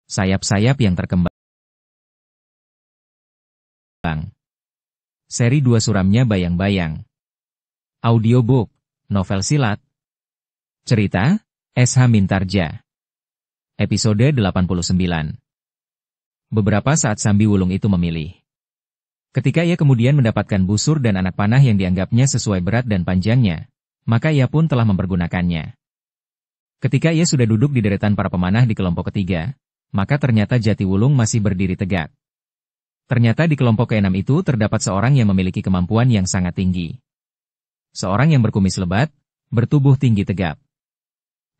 Sayap-sayap yang terkembang. Seri 2 suramnya bayang-bayang. Audiobook, novel silat. Cerita, S.H. Mintarja. Episode 89. Beberapa saat Sambi Wulung itu memilih. Ketika ia kemudian mendapatkan busur dan anak panah yang dianggapnya sesuai berat dan panjangnya, maka ia pun telah mempergunakannya. Ketika ia sudah duduk di deretan para pemanah di kelompok ketiga, maka ternyata Jatiwulung masih berdiri tegak. Ternyata di kelompok keenam itu terdapat seorang yang memiliki kemampuan yang sangat tinggi. Seorang yang berkumis lebat, bertubuh tinggi tegap.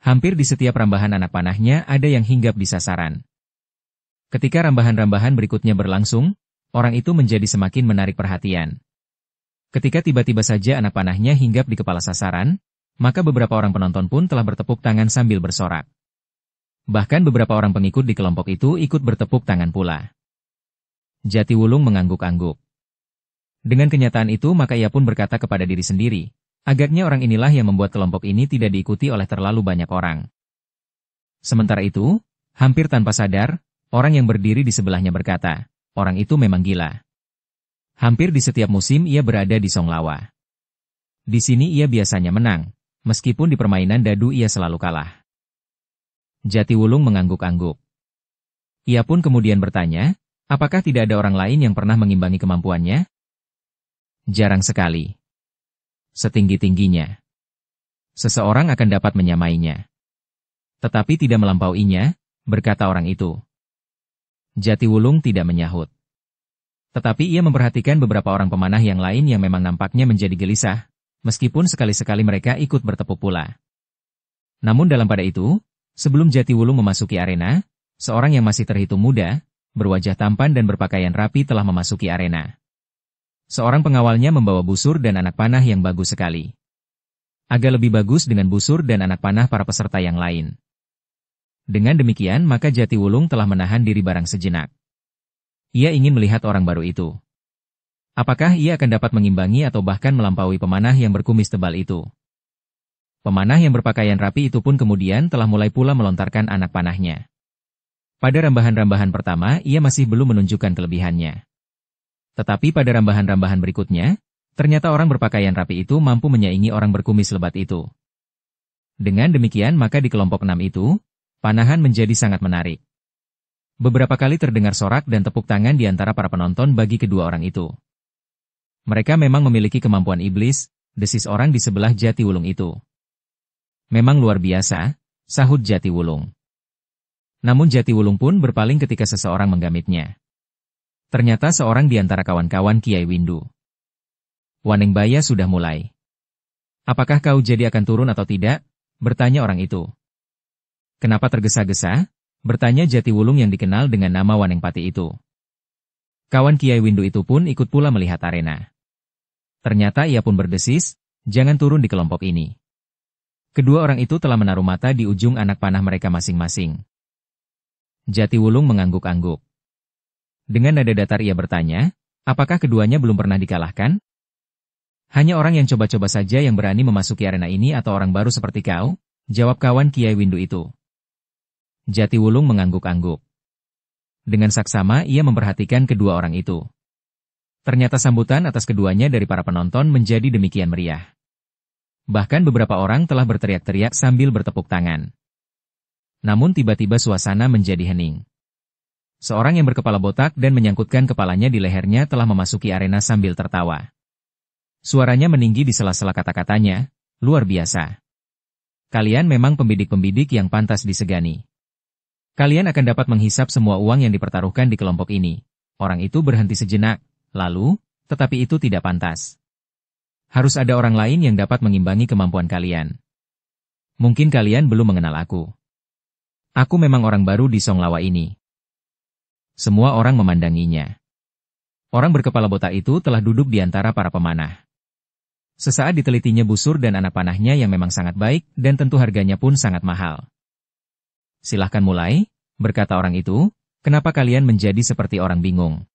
Hampir di setiap rambahan anak panahnya ada yang hinggap di sasaran. Ketika rambahan-rambahan berikutnya berlangsung, orang itu menjadi semakin menarik perhatian. Ketika tiba-tiba saja anak panahnya hinggap di kepala sasaran, maka beberapa orang penonton pun telah bertepuk tangan sambil bersorak. Bahkan beberapa orang pengikut di kelompok itu ikut bertepuk tangan pula. Jatiwulung mengangguk-angguk. Dengan kenyataan itu maka ia pun berkata kepada diri sendiri, agaknya orang inilah yang membuat kelompok ini tidak diikuti oleh terlalu banyak orang. Sementara itu, hampir tanpa sadar, orang yang berdiri di sebelahnya berkata, orang itu memang gila. Hampir di setiap musim ia berada di Songlawa. Di sini ia biasanya menang, meskipun di permainan dadu ia selalu kalah. Jatiwulung mengangguk-angguk. Ia pun kemudian bertanya, apakah tidak ada orang lain yang pernah mengimbangi kemampuannya? Jarang sekali. Setinggi-tingginya. Seseorang akan dapat menyamainya. Tetapi tidak melampauinya, berkata orang itu. Jatiwulung tidak menyahut. Tetapi ia memperhatikan beberapa orang pemanah yang lain yang memang nampaknya menjadi gelisah, meskipun sekali-sekali mereka ikut bertepuk pula. Namun dalam pada itu, sebelum Jatiwulung memasuki arena, seorang yang masih terhitung muda, berwajah tampan dan berpakaian rapi telah memasuki arena. Seorang pengawalnya membawa busur dan anak panah yang bagus sekali. Agak lebih bagus dengan busur dan anak panah para peserta yang lain. Dengan demikian maka Jatiwulung telah menahan diri barang sejenak. Ia ingin melihat orang baru itu. Apakah ia akan dapat mengimbangi atau bahkan melampaui pemanah yang berkumis tebal itu? Pemanah yang berpakaian rapi itu pun kemudian telah mulai pula melontarkan anak panahnya. Pada rambahan-rambahan pertama, ia masih belum menunjukkan kelebihannya. Tetapi pada rambahan-rambahan berikutnya, ternyata orang berpakaian rapi itu mampu menyaingi orang berkumis lebat itu. Dengan demikian maka di kelompok 6 itu, panahan menjadi sangat menarik. Beberapa kali terdengar sorak dan tepuk tangan di antara para penonton bagi kedua orang itu. Mereka memang memiliki kemampuan iblis, desis orang di sebelah Jatiwulung itu. Memang luar biasa, sahut Jatiwulung. Namun Jatiwulung pun berpaling ketika seseorang menggamitnya. Ternyata seorang di antara kawan-kawan Kiai Windu. Waningbaya sudah mulai. Apakah kau jadi akan turun atau tidak? Bertanya orang itu. Kenapa tergesa-gesa? Bertanya Jatiwulung yang dikenal dengan nama Waningpati itu. Kawan Kiai Windu itu pun ikut pula melihat arena. Ternyata ia pun berdesis, jangan turun di kelompok ini. Kedua orang itu telah menaruh mata di ujung anak panah mereka masing-masing. Jatiwulung mengangguk-angguk. Dengan nada datar ia bertanya, apakah keduanya belum pernah dikalahkan? Hanya orang yang coba-coba saja yang berani memasuki arena ini atau orang baru seperti kau? Jawab kawan Kiai Windu itu. Jatiwulung mengangguk-angguk. Dengan saksama ia memperhatikan kedua orang itu. Ternyata sambutan atas keduanya dari para penonton menjadi demikian meriah. Bahkan beberapa orang telah berteriak-teriak sambil bertepuk tangan. Namun tiba-tiba suasana menjadi hening. Seorang yang berkepala botak dan menyangkutkan kepalanya di lehernya telah memasuki arena sambil tertawa. Suaranya meninggi di sela-sela kata-katanya, luar biasa. Kalian memang pembidik-pembidik yang pantas disegani. Kalian akan dapat menghisap semua uang yang dipertaruhkan di kelompok ini. Orang itu berhenti sejenak, lalu, tetapi itu tidak pantas. Harus ada orang lain yang dapat mengimbangi kemampuan kalian. Mungkin kalian belum mengenal aku. Aku memang orang baru di Songlawa ini. Semua orang memandanginya. Orang berkepala botak itu telah duduk di antara para pemanah. Sesaat ditelitinya busur dan anak panahnya yang memang sangat baik dan tentu harganya pun sangat mahal. Silahkan mulai, berkata orang itu, kenapa kalian menjadi seperti orang bingung?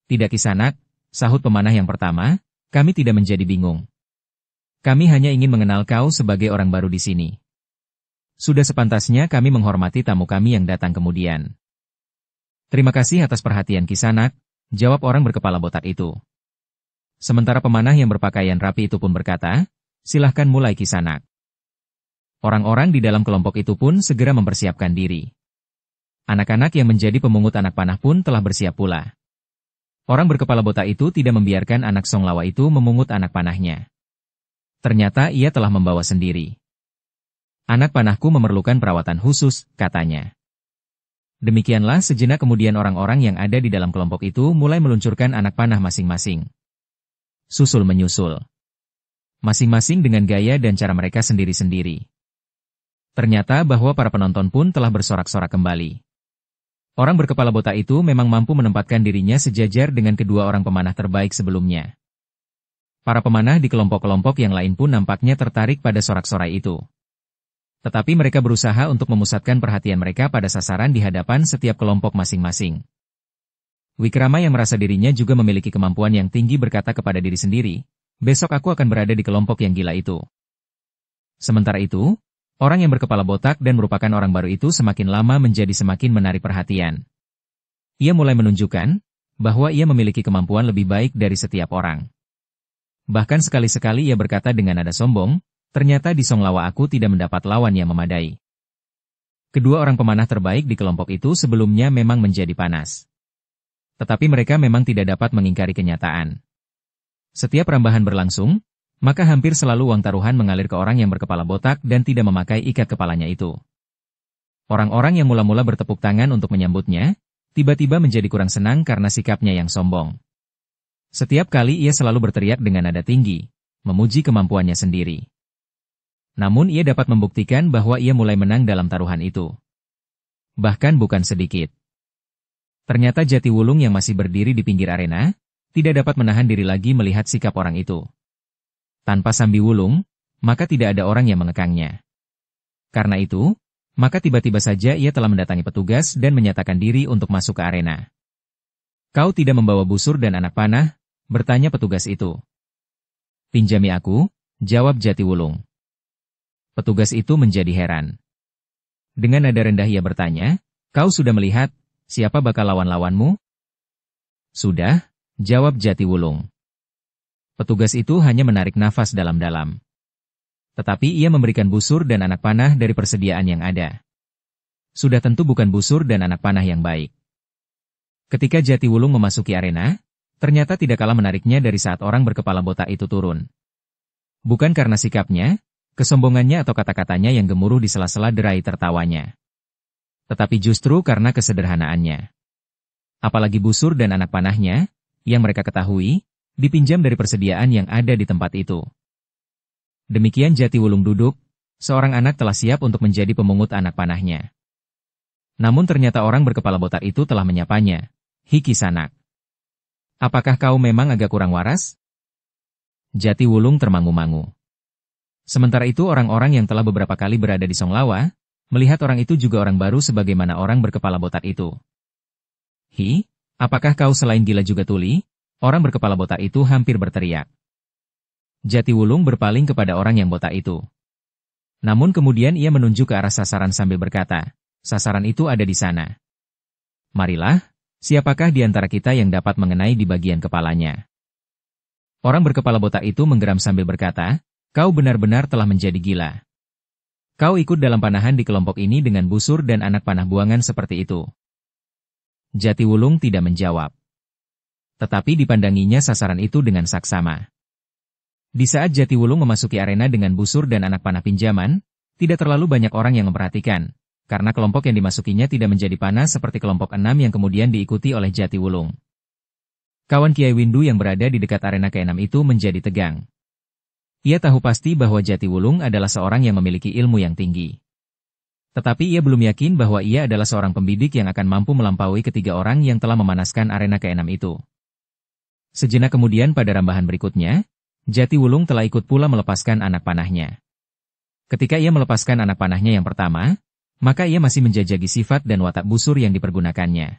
Tidak Kisanak, sahut pemanah yang pertama, kami tidak menjadi bingung. Kami hanya ingin mengenal kau sebagai orang baru di sini. Sudah sepantasnya kami menghormati tamu kami yang datang kemudian. Terima kasih atas perhatian Kisanak, jawab orang berkepala botak itu. Sementara pemanah yang berpakaian rapi itu pun berkata, silahkan mulai Kisanak. Orang-orang di dalam kelompok itu pun segera mempersiapkan diri. Anak-anak yang menjadi pemungut anak panah pun telah bersiap pula. Orang berkepala botak itu tidak membiarkan anak Songlawa itu memungut anak panahnya. Ternyata ia telah membawa sendiri. Anak panahku memerlukan perawatan khusus, katanya. Demikianlah sejenak kemudian orang-orang yang ada di dalam kelompok itu mulai meluncurkan anak panah masing-masing. Susul menyusul. Masing-masing dengan gaya dan cara mereka sendiri-sendiri. Ternyata bahwa para penonton pun telah bersorak-sorak kembali. Orang berkepala botak itu memang mampu menempatkan dirinya sejajar dengan kedua orang pemanah terbaik sebelumnya. Para pemanah di kelompok-kelompok yang lain pun nampaknya tertarik pada sorak-sorai itu. Tetapi mereka berusaha untuk memusatkan perhatian mereka pada sasaran di hadapan setiap kelompok masing-masing. Wikrama yang merasa dirinya juga memiliki kemampuan yang tinggi berkata kepada diri sendiri, besok aku akan berada di kelompok yang gila itu. Sementara itu, orang yang berkepala botak dan merupakan orang baru itu semakin lama menjadi semakin menarik perhatian. Ia mulai menunjukkan bahwa ia memiliki kemampuan lebih baik dari setiap orang. Bahkan sekali-sekali ia berkata dengan nada sombong, ternyata di Songlawa aku tidak mendapat lawan yang memadai. Kedua orang pemanah terbaik di kelompok itu sebelumnya memang menjadi panas. Tetapi mereka memang tidak dapat mengingkari kenyataan. Setiap rambahan berlangsung, maka hampir selalu uang taruhan mengalir ke orang yang berkepala botak dan tidak memakai ikat kepalanya itu. Orang-orang yang mula-mula bertepuk tangan untuk menyambutnya, tiba-tiba menjadi kurang senang karena sikapnya yang sombong. Setiap kali ia selalu berteriak dengan nada tinggi, memuji kemampuannya sendiri. Namun ia dapat membuktikan bahwa ia mulai menang dalam taruhan itu. Bahkan bukan sedikit. Ternyata Jatiwulung yang masih berdiri di pinggir arena, tidak dapat menahan diri lagi melihat sikap orang itu. Tanpa Sambiwulung, maka tidak ada orang yang mengekangnya. Karena itu, maka tiba-tiba saja ia telah mendatangi petugas dan menyatakan diri untuk masuk ke arena. Kau tidak membawa busur dan anak panah? Bertanya petugas itu. Pinjami aku, jawab Jatiwulung. Petugas itu menjadi heran. Dengan nada rendah ia bertanya, kau sudah melihat, siapa bakal lawan-lawanmu? Sudah, jawab Jatiwulung. Petugas itu hanya menarik nafas dalam-dalam. Tetapi ia memberikan busur dan anak panah dari persediaan yang ada. Sudah tentu bukan busur dan anak panah yang baik. Ketika Jatiwulung memasuki arena, ternyata tidak kalah menariknya dari saat orang berkepala botak itu turun. Bukan karena sikapnya, kesombongannya atau kata-katanya yang gemuruh di sela-sela derai tertawanya. Tetapi justru karena kesederhanaannya. Apalagi busur dan anak panahnya, yang mereka ketahui, dipinjam dari persediaan yang ada di tempat itu. Demikian Jatiwulung duduk, seorang anak telah siap untuk menjadi pemungut anak panahnya. Namun ternyata orang berkepala botak itu telah menyapanya, "Hi Kisanak. Apakah kau memang agak kurang waras?" Jatiwulung termangu-mangu. Sementara itu orang-orang yang telah beberapa kali berada di Songlawa, melihat orang itu juga orang baru sebagaimana orang berkepala botak itu. "Hi, apakah kau selain gila juga tuli?" Orang berkepala botak itu hampir berteriak. Jatiwulung berpaling kepada orang yang botak itu. Namun kemudian ia menunjuk ke arah sasaran sambil berkata, "Sasaran itu ada di sana. Marilah, siapakah di antara kita yang dapat mengenai di bagian kepalanya?" Orang berkepala botak itu menggeram sambil berkata, "Kau benar-benar telah menjadi gila. Kau ikut dalam panahan di kelompok ini dengan busur dan anak panah buangan seperti itu." Jatiwulung tidak menjawab. Tetapi dipandanginya sasaran itu dengan saksama. Di saat Jatiwulung memasuki arena dengan busur dan anak panah pinjaman, tidak terlalu banyak orang yang memperhatikan, karena kelompok yang dimasukinya tidak menjadi panas seperti kelompok 6 yang kemudian diikuti oleh Jatiwulung. Kawan Kiai Windu yang berada di dekat arena ke-6 itu menjadi tegang. Ia tahu pasti bahwa Jatiwulung adalah seorang yang memiliki ilmu yang tinggi. Tetapi ia belum yakin bahwa ia adalah seorang pembidik yang akan mampu melampaui ketiga orang yang telah memanaskan arena ke-6 itu. Sejenak kemudian pada rambahan berikutnya, Jatiwulung telah ikut pula melepaskan anak panahnya. Ketika ia melepaskan anak panahnya yang pertama, maka ia masih menjajaki sifat dan watak busur yang dipergunakannya.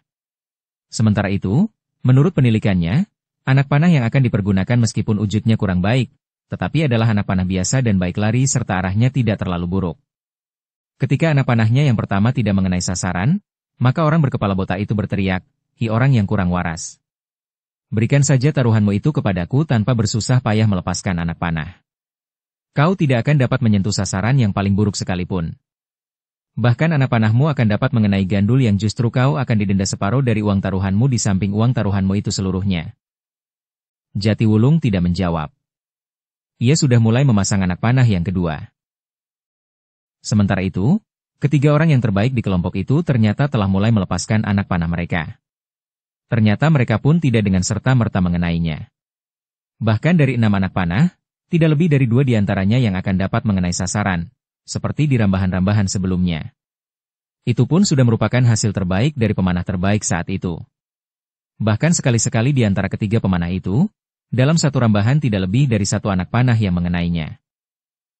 Sementara itu, menurut penilikannya, anak panah yang akan dipergunakan meskipun wujudnya kurang baik, tetapi adalah anak panah biasa dan baik lari serta arahnya tidak terlalu buruk. Ketika anak panahnya yang pertama tidak mengenai sasaran, maka orang berkepala botak itu berteriak, "Hi orang yang kurang waras. Berikan saja taruhanmu itu kepadaku tanpa bersusah payah melepaskan anak panah. Kau tidak akan dapat menyentuh sasaran yang paling buruk sekalipun. Bahkan anak panahmu akan dapat mengenai gandul yang justru kau akan didenda separuh dari uang taruhanmu di samping uang taruhanmu itu seluruhnya." Jatiwulung tidak menjawab. Ia sudah mulai memasang anak panah yang kedua. Sementara itu, ketiga orang yang terbaik di kelompok itu ternyata telah mulai melepaskan anak panah mereka. Ternyata mereka pun tidak dengan serta-merta mengenainya. Bahkan dari 6 anak panah, tidak lebih dari 2 diantaranya yang akan dapat mengenai sasaran, seperti di rambahan-rambahan sebelumnya. Itu pun sudah merupakan hasil terbaik dari pemanah terbaik saat itu. Bahkan sekali-sekali di antara ketiga pemanah itu, dalam satu rambahan tidak lebih dari 1 anak panah yang mengenainya.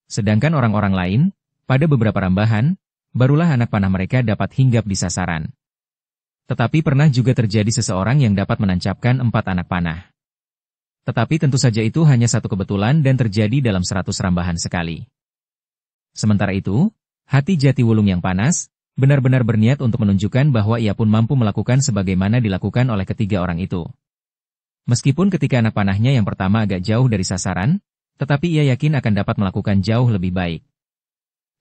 Sedangkan orang-orang lain, pada beberapa rambahan, barulah anak panah mereka dapat hinggap di sasaran. Tetapi pernah juga terjadi seseorang yang dapat menancapkan 4 anak panah. Tetapi tentu saja itu hanya satu kebetulan dan terjadi dalam 100 rambahan sekali. Sementara itu, hati Jatiwulung yang panas, benar-benar berniat untuk menunjukkan bahwa ia pun mampu melakukan sebagaimana dilakukan oleh ketiga orang itu. Meskipun ketika anak panahnya yang pertama agak jauh dari sasaran, tetapi ia yakin akan dapat melakukan jauh lebih baik.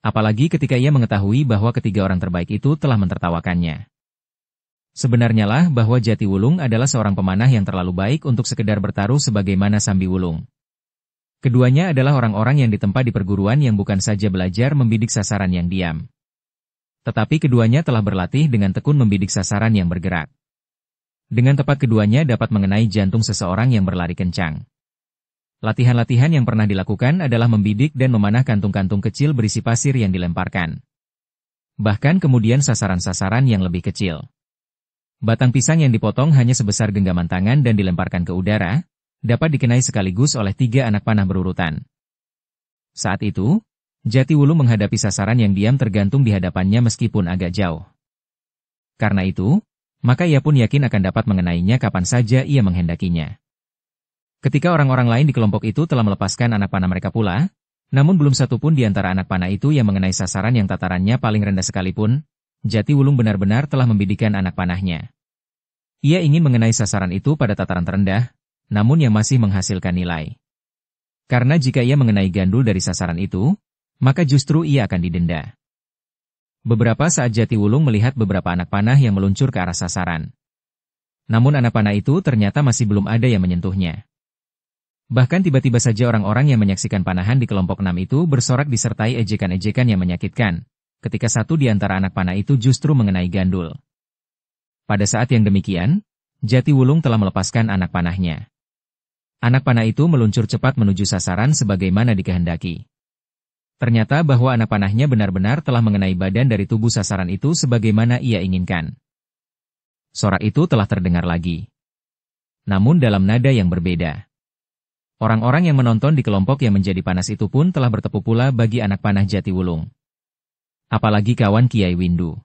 Apalagi ketika ia mengetahui bahwa ketiga orang terbaik itu telah mentertawakannya. Sebenarnya lah bahwa Jatiwulung adalah seorang pemanah yang terlalu baik untuk sekedar bertaruh sebagaimana Sambiwulung. Keduanya adalah orang-orang yang ditempa di perguruan yang bukan saja belajar membidik sasaran yang diam. Tetapi keduanya telah berlatih dengan tekun membidik sasaran yang bergerak. Dengan tepat keduanya dapat mengenai jantung seseorang yang berlari kencang. Latihan-latihan yang pernah dilakukan adalah membidik dan memanah kantung-kantung kecil berisi pasir yang dilemparkan. Bahkan kemudian sasaran-sasaran yang lebih kecil. Batang pisang yang dipotong hanya sebesar genggaman tangan dan dilemparkan ke udara, dapat dikenai sekaligus oleh 3 anak panah berurutan. Saat itu, Jatiwulung menghadapi sasaran yang diam tergantung di hadapannya meskipun agak jauh. Karena itu, maka ia pun yakin akan dapat mengenainya kapan saja ia menghendakinya. Ketika orang-orang lain di kelompok itu telah melepaskan anak panah mereka pula, namun belum satu pun di antara anak panah itu yang mengenai sasaran yang tatarannya paling rendah sekalipun, Jatiwulung benar-benar telah membidikkan anak panahnya. Ia ingin mengenai sasaran itu pada tataran terendah, namun yang masih menghasilkan nilai. Karena jika ia mengenai gandul dari sasaran itu, maka justru ia akan didenda. Beberapa saat Jatiwulung melihat beberapa anak panah yang meluncur ke arah sasaran. Namun anak panah itu ternyata masih belum ada yang menyentuhnya. Bahkan tiba-tiba saja orang-orang yang menyaksikan panahan di kelompok 6 itu bersorak disertai ejekan-ejekan yang menyakitkan, ketika satu di antara anak panah itu justru mengenai gandul. Pada saat yang demikian, Jatiwulung telah melepaskan anak panahnya. Anak panah itu meluncur cepat menuju sasaran sebagaimana dikehendaki. Ternyata bahwa anak panahnya benar-benar telah mengenai badan dari tubuh sasaran itu sebagaimana ia inginkan. Sorak itu telah terdengar lagi. Namun dalam nada yang berbeda. Orang-orang yang menonton di kelompok yang menjadi panas itu pun telah bertepuk pula bagi anak panah Jatiwulung. Apalagi kawan Kiai Windu.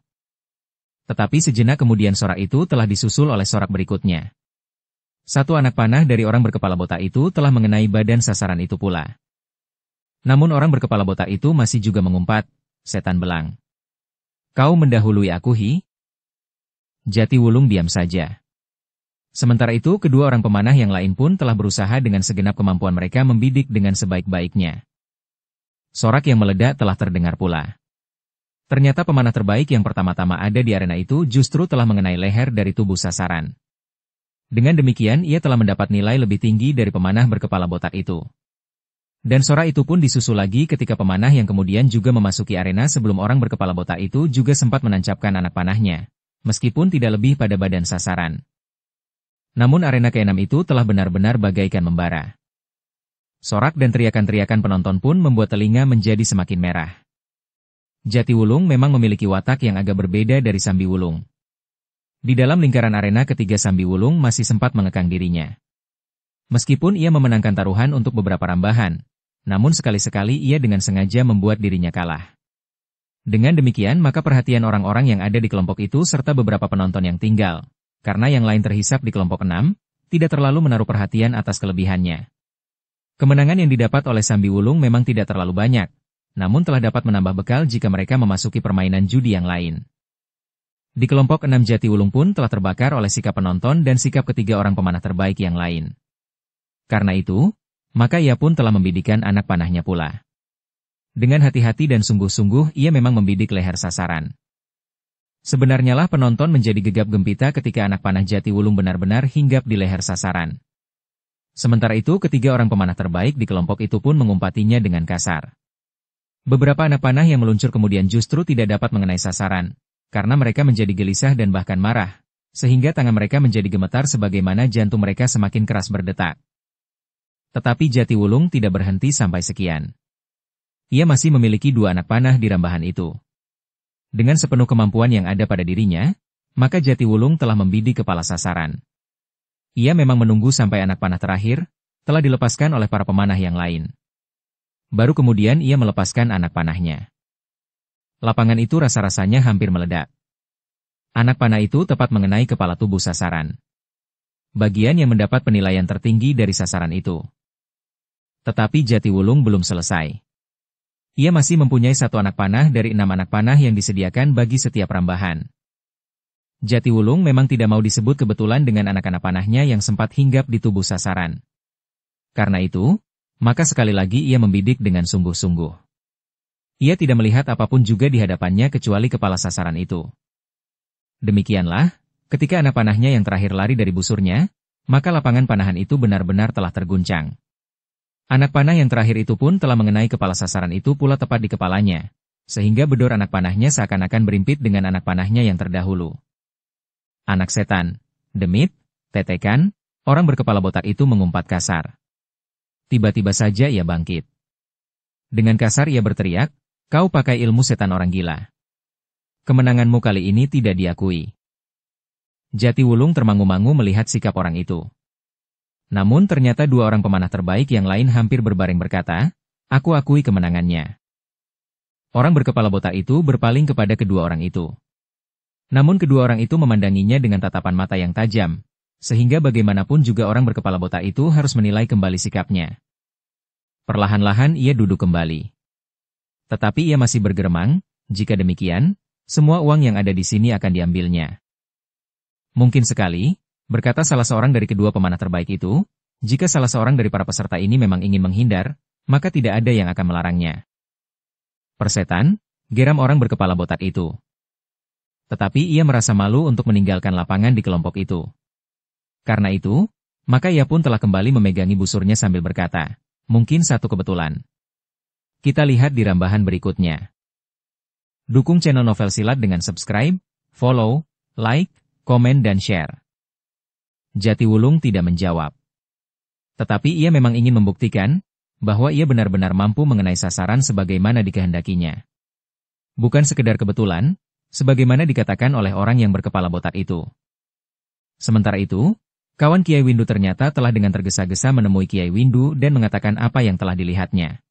Tetapi sejenak kemudian sorak itu telah disusul oleh sorak berikutnya. Satu anak panah dari orang berkepala botak itu telah mengenai badan sasaran itu pula. Namun orang berkepala botak itu masih juga mengumpat, "Setan belang. Kau mendahului aku, Hi?" Jatiwulung diam saja. Sementara itu kedua orang pemanah yang lain pun telah berusaha dengan segenap kemampuan mereka membidik dengan sebaik-baiknya. Sorak yang meledak telah terdengar pula. Ternyata pemanah terbaik yang pertama-tama ada di arena itu justru telah mengenai leher dari tubuh sasaran. Dengan demikian ia telah mendapat nilai lebih tinggi dari pemanah berkepala botak itu. Dan sorak itu pun disusul lagi ketika pemanah yang kemudian juga memasuki arena sebelum orang berkepala botak itu juga sempat menancapkan anak panahnya, meskipun tidak lebih pada badan sasaran. Namun arena ke-6 itu telah benar-benar bagaikan membara. Sorak dan teriakan-teriakan penonton pun membuat telinga menjadi semakin merah. Jatiwulung memang memiliki watak yang agak berbeda dari Sambiwulung. Di dalam lingkaran arena ketiga Sambiwulung masih sempat mengekang dirinya. Meskipun ia memenangkan taruhan untuk beberapa rambahan, namun sekali-sekali ia dengan sengaja membuat dirinya kalah. Dengan demikian maka perhatian orang-orang yang ada di kelompok itu serta beberapa penonton yang tinggal, karena yang lain terhisap di kelompok 6, tidak terlalu menaruh perhatian atas kelebihannya. Kemenangan yang didapat oleh Sambiwulung memang tidak terlalu banyak, namun telah dapat menambah bekal jika mereka memasuki permainan judi yang lain. Di kelompok 6 Jatiwulung pun telah terbakar oleh sikap penonton dan sikap ketiga orang pemanah terbaik yang lain. Karena itu, maka ia pun telah membidikkan anak panahnya pula. Dengan hati-hati dan sungguh-sungguh ia memang membidik leher sasaran. Sebenarnya lah penonton menjadi gegap gempita ketika anak panah Jatiwulung benar-benar hinggap di leher sasaran. Sementara itu ketiga orang pemanah terbaik di kelompok itu pun mengumpatinya dengan kasar. Beberapa anak panah yang meluncur kemudian justru tidak dapat mengenai sasaran, karena mereka menjadi gelisah dan bahkan marah, sehingga tangan mereka menjadi gemetar sebagaimana jantung mereka semakin keras berdetak. Tetapi Jatiwulung tidak berhenti sampai sekian. Ia masih memiliki 2 anak panah di rambahan itu. Dengan sepenuh kemampuan yang ada pada dirinya, maka Jatiwulung telah membidik kepala sasaran. Ia memang menunggu sampai anak panah terakhir telah dilepaskan oleh para pemanah yang lain. Baru kemudian ia melepaskan anak panahnya. Lapangan itu rasa-rasanya hampir meledak. Anak panah itu tepat mengenai kepala tubuh sasaran. Bagian yang mendapat penilaian tertinggi dari sasaran itu. Tetapi Jatiwulung belum selesai. Ia masih mempunyai 1 anak panah dari 6 anak panah yang disediakan bagi setiap rambahan. Jatiwulung memang tidak mau disebut kebetulan dengan anak-anak panahnya yang sempat hinggap di tubuh sasaran. Karena itu, maka sekali lagi ia membidik dengan sungguh-sungguh. Ia tidak melihat apapun juga di hadapannya kecuali kepala sasaran itu. Demikianlah, ketika anak panahnya yang terakhir lari dari busurnya, maka lapangan panahan itu benar-benar telah terguncang. Anak panah yang terakhir itu pun telah mengenai kepala sasaran itu pula tepat di kepalanya, sehingga bedor anak panahnya seakan-akan berimpit dengan anak panahnya yang terdahulu. Anak setan, demit, tetekan, orang berkepala botak itu mengumpat kasar. Tiba-tiba saja ia bangkit. Dengan kasar ia berteriak, "Kau pakai ilmu setan orang gila. Kemenanganmu kali ini tidak diakui." Jatiwulung termangu-mangu melihat sikap orang itu. Namun ternyata 2 orang pemanah terbaik yang lain hampir berbareng berkata, "Aku akui kemenangannya." Orang berkepala botak itu berpaling kepada kedua orang itu. Namun kedua orang itu memandanginya dengan tatapan mata yang tajam, sehingga bagaimanapun juga orang berkepala botak itu harus menilai kembali sikapnya. Perlahan-lahan ia duduk kembali. Tetapi ia masih bergeremang, jika demikian, semua uang yang ada di sini akan diambilnya. Mungkin sekali, berkata salah seorang dari kedua pemanah terbaik itu, jika salah seorang dari para peserta ini memang ingin menghindar, maka tidak ada yang akan melarangnya. Persetan, geram orang berkepala botak itu. Tetapi ia merasa malu untuk meninggalkan lapangan di kelompok itu. Karena itu, maka ia pun telah kembali memegangi busurnya sambil berkata, "Mungkin satu kebetulan." Kita lihat di rambahan berikutnya. Dukung channel Novel Silat dengan subscribe, follow, like, komen dan share. Jatiwulung tidak menjawab. Tetapi ia memang ingin membuktikan bahwa ia benar-benar mampu mengenai sasaran sebagaimana dikehendakinya. Bukan sekedar kebetulan, sebagaimana dikatakan oleh orang yang berkepala botak itu. Sementara itu, kawan Kiai Windu ternyata telah dengan tergesa-gesa menemui Kiai Windu dan mengatakan apa yang telah dilihatnya.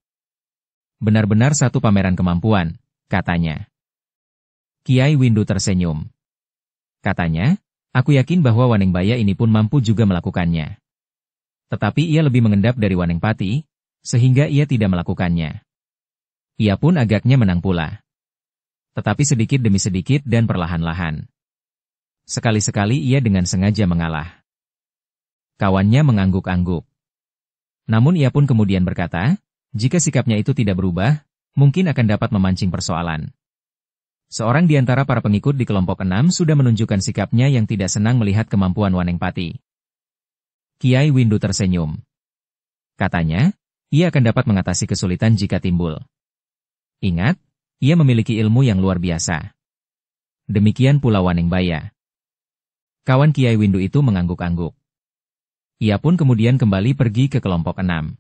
Benar-benar satu pameran kemampuan, katanya. Kiai Windu tersenyum. Katanya, "Aku yakin bahwa Wanengbaya ini pun mampu juga melakukannya. Tetapi ia lebih mengendap dari Wanengpati, sehingga ia tidak melakukannya. Ia pun agaknya menang pula. Tetapi sedikit demi sedikit dan perlahan-lahan. Sekali-sekali ia dengan sengaja mengalah." Kawannya mengangguk-angguk. Namun ia pun kemudian berkata, jika sikapnya itu tidak berubah, mungkin akan dapat memancing persoalan. Seorang di antara para pengikut di kelompok 6 sudah menunjukkan sikapnya yang tidak senang melihat kemampuan Wanengpati. Kiai Windu tersenyum. Katanya, ia akan dapat mengatasi kesulitan jika timbul. Ingat, ia memiliki ilmu yang luar biasa. Demikian pula Wanengbaya. Kawan Kiai Windu itu mengangguk-angguk. Ia pun kemudian kembali pergi ke kelompok 6.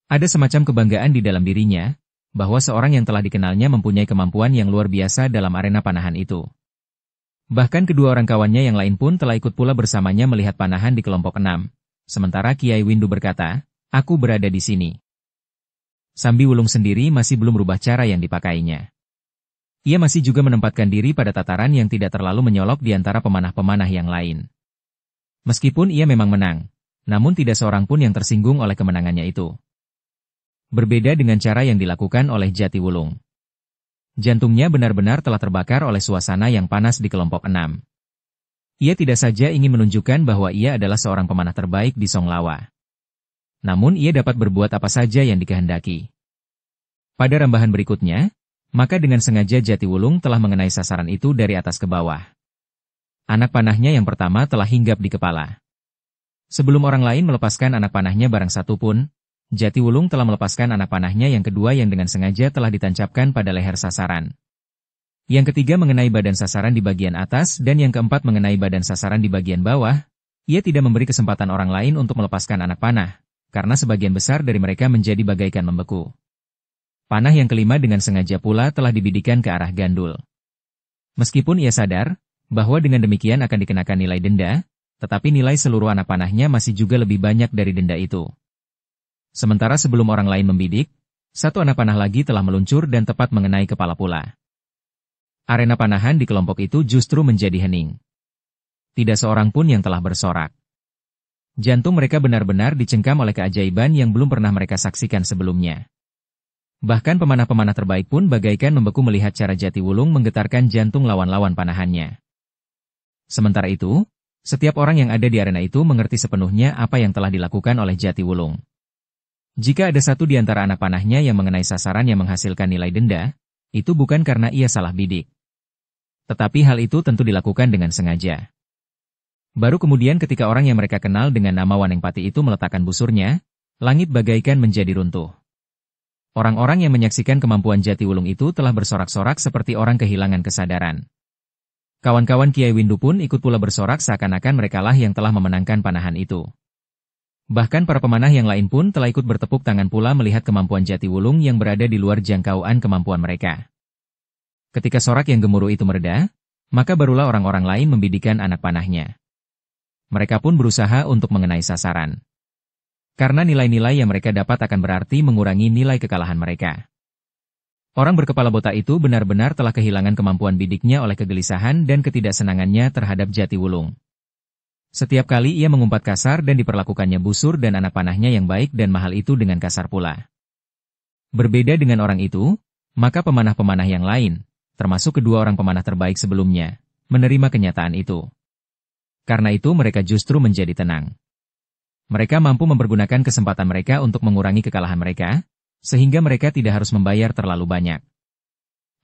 Ada semacam kebanggaan di dalam dirinya, bahwa seorang yang telah dikenalnya mempunyai kemampuan yang luar biasa dalam arena panahan itu. Bahkan kedua orang kawannya yang lain pun telah ikut pula bersamanya melihat panahan di kelompok 6. Sementara Kiai Windu berkata, "Aku berada di sini." Sambi Wulung sendiri masih belum berubah cara yang dipakainya. Ia masih juga menempatkan diri pada tataran yang tidak terlalu menyolok di antara pemanah-pemanah yang lain. Meskipun ia memang menang, namun tidak seorang pun yang tersinggung oleh kemenangannya itu. Berbeda dengan cara yang dilakukan oleh Jatiwulung. Jantungnya benar-benar telah terbakar oleh suasana yang panas di kelompok 6. Ia tidak saja ingin menunjukkan bahwa ia adalah seorang pemanah terbaik di Songlawa. Namun ia dapat berbuat apa saja yang dikehendaki. Pada rambahan berikutnya, maka dengan sengaja Jatiwulung telah mengenai sasaran itu dari atas ke bawah. Anak panahnya yang pertama telah hinggap di kepala. Sebelum orang lain melepaskan anak panahnya barang satu pun, Jatiwulung telah melepaskan anak panahnya yang kedua yang dengan sengaja telah ditancapkan pada leher sasaran. Yang ketiga mengenai badan sasaran di bagian atas dan yang keempat mengenai badan sasaran di bagian bawah. Ia tidak memberi kesempatan orang lain untuk melepaskan anak panah, karena sebagian besar dari mereka menjadi bagaikan membeku. Panah yang kelima dengan sengaja pula telah dibidikan ke arah gandul. Meskipun ia sadar bahwa dengan demikian akan dikenakan nilai denda, tetapi nilai seluruh anak panahnya masih juga lebih banyak dari denda itu. Sementara sebelum orang lain membidik, satu anak panah lagi telah meluncur dan tepat mengenai kepala pula. Arena panahan di kelompok itu justru menjadi hening. Tidak seorang pun yang telah bersorak. Jantung mereka benar-benar dicengkam oleh keajaiban yang belum pernah mereka saksikan sebelumnya. Bahkan pemanah-pemanah terbaik pun bagaikan membeku melihat cara Jatiwulung menggetarkan jantung lawan-lawan panahannya. Sementara itu, setiap orang yang ada di arena itu mengerti sepenuhnya apa yang telah dilakukan oleh Jatiwulung. Jika ada satu di antara anak panahnya yang mengenai sasaran yang menghasilkan nilai denda, itu bukan karena ia salah bidik. Tetapi hal itu tentu dilakukan dengan sengaja. Baru kemudian ketika orang yang mereka kenal dengan nama Wanengpati itu meletakkan busurnya, langit bagaikan menjadi runtuh. Orang-orang yang menyaksikan kemampuan Jatiwulung itu telah bersorak-sorak seperti orang kehilangan kesadaran. Kawan-kawan Kiai Windu pun ikut pula bersorak seakan-akan merekalah yang telah memenangkan panahan itu. Bahkan para pemanah yang lain pun telah ikut bertepuk tangan pula melihat kemampuan Jatiwulung yang berada di luar jangkauan kemampuan mereka. Ketika sorak yang gemuruh itu mereda, maka barulah orang-orang lain membidikan anak panahnya. Mereka pun berusaha untuk mengenai sasaran. Karena nilai-nilai yang mereka dapat akan berarti mengurangi nilai kekalahan mereka. Orang berkepala botak itu benar-benar telah kehilangan kemampuan bidiknya oleh kegelisahan dan ketidaksenangannya terhadap Jatiwulung. Setiap kali ia mengumpat kasar dan diperlakukannya busur dan anak panahnya yang baik dan mahal itu dengan kasar pula. Berbeda dengan orang itu, maka pemanah-pemanah yang lain, termasuk kedua orang pemanah terbaik sebelumnya, menerima kenyataan itu. Karena itu mereka justru menjadi tenang. Mereka mampu mempergunakan kesempatan mereka untuk mengurangi kekalahan mereka, sehingga mereka tidak harus membayar terlalu banyak.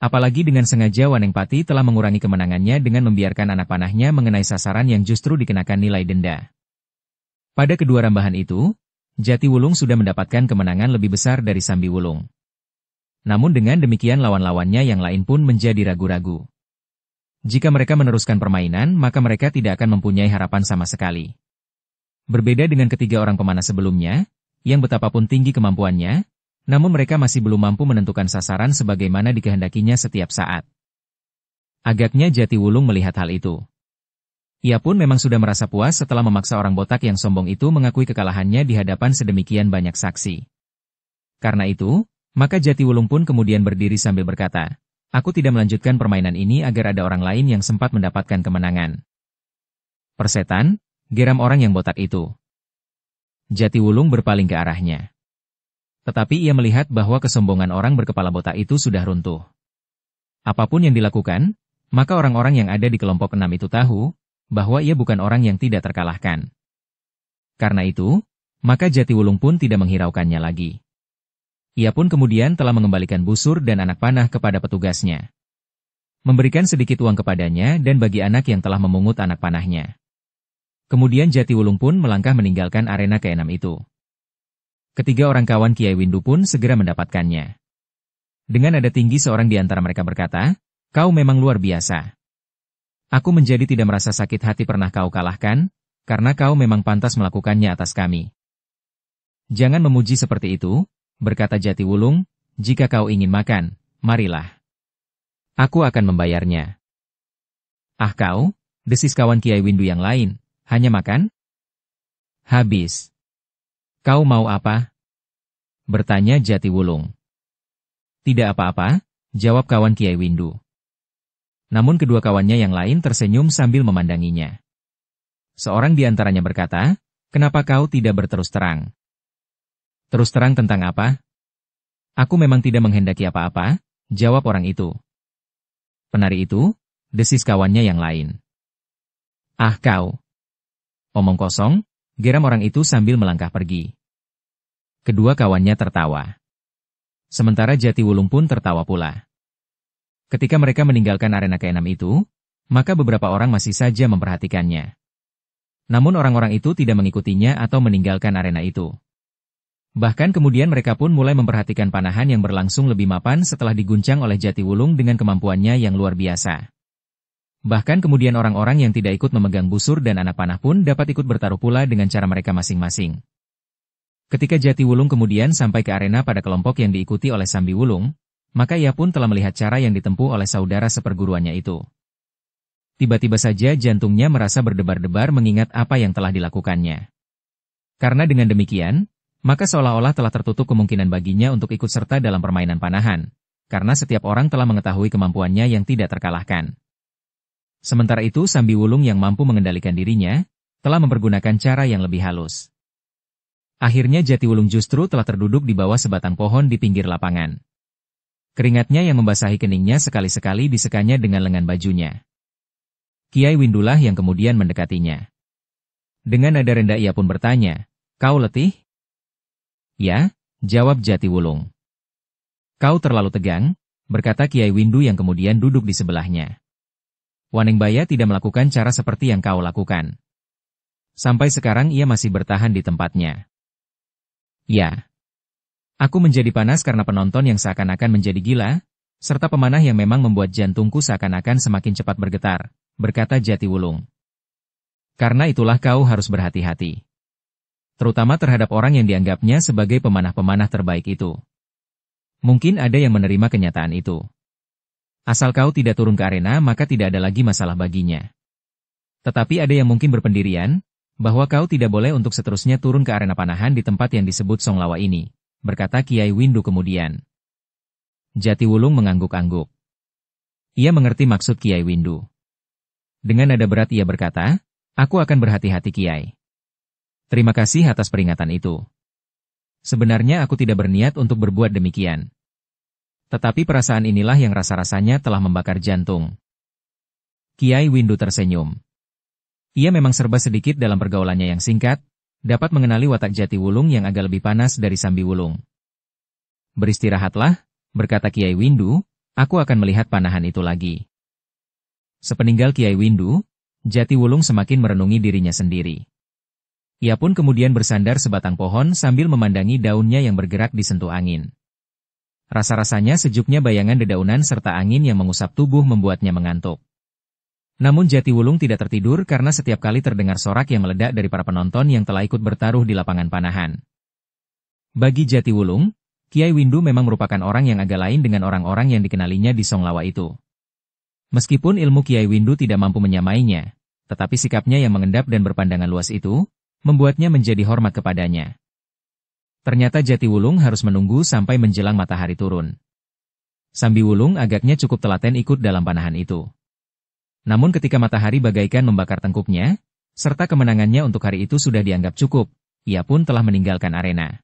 Apalagi dengan sengaja Wanengpati telah mengurangi kemenangannya dengan membiarkan anak panahnya mengenai sasaran yang justru dikenakan nilai denda. Pada kedua rambahan itu, Jatiwulung sudah mendapatkan kemenangan lebih besar dari Sambiwulung. Namun dengan demikian lawan-lawannya yang lain pun menjadi ragu-ragu. Jika mereka meneruskan permainan, maka mereka tidak akan mempunyai harapan sama sekali. Berbeda dengan ketiga orang pemanah sebelumnya, yang betapapun tinggi kemampuannya, namun mereka masih belum mampu menentukan sasaran sebagaimana dikehendakinya setiap saat. Agaknya Jatiwulung melihat hal itu. Ia pun memang sudah merasa puas setelah memaksa orang botak yang sombong itu mengakui kekalahannya di hadapan sedemikian banyak saksi. Karena itu, maka Jatiwulung pun kemudian berdiri sambil berkata, "Aku tidak melanjutkan permainan ini agar ada orang lain yang sempat mendapatkan kemenangan." "Persetan," geram orang yang botak itu. Jatiwulung berpaling ke arahnya. Tetapi ia melihat bahwa kesombongan orang berkepala botak itu sudah runtuh. Apapun yang dilakukan, maka orang-orang yang ada di kelompok 6 itu tahu bahwa ia bukan orang yang tidak terkalahkan. Karena itu, maka Jatiwulung pun tidak menghiraukannya lagi. Ia pun kemudian telah mengembalikan busur dan anak panah kepada petugasnya. Memberikan sedikit uang kepadanya dan bagi anak yang telah memungut anak panahnya. Kemudian Jatiwulung pun melangkah meninggalkan arena ke-6 itu. Ketiga orang kawan Kiai Windu pun segera mendapatkannya. Dengan nada tinggi seorang di antara mereka berkata, "Kau memang luar biasa. Aku menjadi tidak merasa sakit hati pernah kau kalahkan, karena kau memang pantas melakukannya atas kami." "Jangan memuji seperti itu," berkata Jatiwulung, "jika kau ingin makan, marilah. Aku akan membayarnya." "Ah kau," desis kawan Kiai Windu yang lain, "hanya makan? Habis. Kau mau apa?" bertanya Jatiwulung. "Tidak apa-apa," jawab kawan Kiai Windu. Namun kedua kawannya yang lain tersenyum sambil memandanginya. Seorang di antaranya berkata, "Kenapa kau tidak berterus terang?" "Terus terang tentang apa?" Aku memang tidak menghendaki apa-apa, jawab orang itu. Penari itu, desis kawannya yang lain. Ah kau. Omong kosong, geram orang itu sambil melangkah pergi. Kedua kawannya tertawa. Sementara Jatiwulung pun tertawa pula. Ketika mereka meninggalkan arena keenam itu, maka beberapa orang masih saja memperhatikannya. Namun orang-orang itu tidak mengikutinya atau meninggalkan arena itu. Bahkan kemudian mereka pun mulai memperhatikan panahan yang berlangsung lebih mapan setelah diguncang oleh Jatiwulung dengan kemampuannya yang luar biasa. Bahkan kemudian orang-orang yang tidak ikut memegang busur dan anak panah pun dapat ikut bertaruh pula dengan cara mereka masing-masing. Ketika Jatiwulung kemudian sampai ke arena pada kelompok yang diikuti oleh Sambiwulung, maka ia pun telah melihat cara yang ditempuh oleh saudara seperguruannya itu. Tiba-tiba saja jantungnya merasa berdebar-debar mengingat apa yang telah dilakukannya. Karena dengan demikian, maka seolah-olah telah tertutup kemungkinan baginya untuk ikut serta dalam permainan panahan, karena setiap orang telah mengetahui kemampuannya yang tidak terkalahkan. Sementara itu Sambiwulung yang mampu mengendalikan dirinya, telah mempergunakan cara yang lebih halus. Akhirnya Jatiwulung justru telah terduduk di bawah sebatang pohon di pinggir lapangan. Keringatnya yang membasahi keningnya sekali-sekali disekanya dengan lengan bajunya. Kiai Windulah yang kemudian mendekatinya. Dengan nada rendah ia pun bertanya, "Kau letih?" "Ya," jawab Jatiwulung. "Kau terlalu tegang," berkata Kiai Windu yang kemudian duduk di sebelahnya. "Waningbaya tidak melakukan cara seperti yang kau lakukan. Sampai sekarang ia masih bertahan di tempatnya." "Ya. Aku menjadi panas karena penonton yang seakan-akan menjadi gila, serta pemanah yang memang membuat jantungku seakan-akan semakin cepat bergetar," berkata Jatiwulung. "Karena itulah kau harus berhati-hati. Terutama terhadap orang yang dianggapnya sebagai pemanah-pemanah terbaik itu. Mungkin ada yang menerima kenyataan itu. Asal kau tidak turun ke arena maka tidak ada lagi masalah baginya. Tetapi ada yang mungkin berpendirian, bahwa kau tidak boleh untuk seterusnya turun ke arena panahan di tempat yang disebut Songlawa ini," berkata Kiai Windu kemudian. Jatiwulung mengangguk-angguk. Ia mengerti maksud Kiai Windu. Dengan nada berat ia berkata, "Aku akan berhati-hati Kiai. Terima kasih atas peringatan itu. Sebenarnya aku tidak berniat untuk berbuat demikian. Tetapi perasaan inilah yang rasa-rasanya telah membakar jantung." Kiai Windu tersenyum. Ia memang serba sedikit dalam pergaulannya yang singkat, dapat mengenali watak Jatiwulung yang agak lebih panas dari Sambiwulung. "Beristirahatlah," berkata Kiai Windu, "aku akan melihat panahan itu lagi." Sepeninggal Kiai Windu, Jatiwulung semakin merenungi dirinya sendiri. Ia pun kemudian bersandar sebatang pohon sambil memandangi daunnya yang bergerak disentuh angin. Rasa-rasanya sejuknya bayangan dedaunan serta angin yang mengusap tubuh membuatnya mengantuk. Namun Jatiwulung tidak tertidur karena setiap kali terdengar sorak yang meledak dari para penonton yang telah ikut bertaruh di lapangan panahan. Bagi Jatiwulung, Kiai Windu memang merupakan orang yang agak lain dengan orang-orang yang dikenalinya di Songlawa itu. Meskipun ilmu Kiai Windu tidak mampu menyamainya, tetapi sikapnya yang mengendap dan berpandangan luas itu, membuatnya menjadi hormat kepadanya. Ternyata Jatiwulung harus menunggu sampai menjelang matahari turun. Sambiwulung agaknya cukup telaten ikut dalam panahan itu. Namun ketika matahari bagaikan membakar tengkuknya, serta kemenangannya untuk hari itu sudah dianggap cukup, ia pun telah meninggalkan arena.